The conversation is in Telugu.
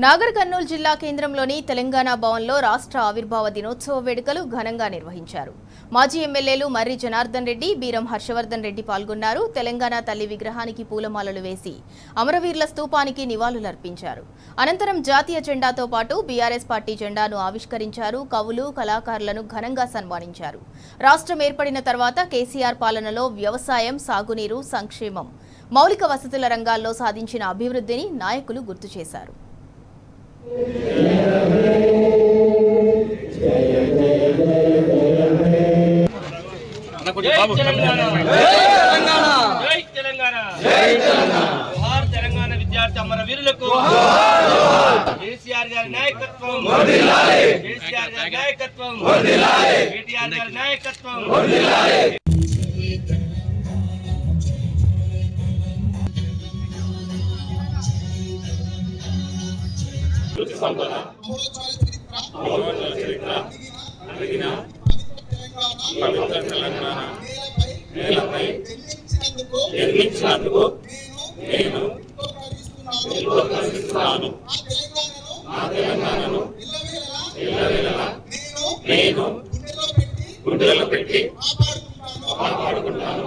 నాగర్ కర్నూలు జిల్లా కేంద్రంలోని తెలంగాణ భవన్లో రాష్ట్ర ఆవిర్భావ దినోత్సవ వేడుకలు ఘనంగా నిర్వహించారు. మాజీ ఎమ్మెల్యేలు మర్రి జనార్దన్ రెడ్డి, బీరం హర్షవర్ధన్ రెడ్డి పాల్గొన్నారు. తెలంగాణ తల్లి విగ్రహానికి పూలమాలలు వేసి అమరవీరుల స్తూపానికి నివాళులర్పించారు. అనంతరం జాతీయ జెండాతో పాటు బీఆర్ఎస్ పార్టీ జెండాను ఆవిష్కరించారు. కవులు, కళాకారులను ఘనంగా సన్మానించారు. రాష్ట్రం ఏర్పడిన తర్వాత కేసీఆర్ పాలనలో వ్యవసాయం, సాగునీరు, సంక్షేమం, మౌలిక వసతుల రంగాల్లో సాధించిన అభివృద్ధిని నాయకులు గుర్తు చేశారు. తెలంగాణ విద్యార్థి అమరవీరులకు కేసీఆర్ గారి నాయకత్వం, కేసీఆర్ గారి నాయకత్వం, కేటీఆర్ గారి నాయకత్వం. నిర్మించినందుకు నేను ఆ తెలంగాణను నేను గుండెలో పెట్టి కాపాడుకుంటాను.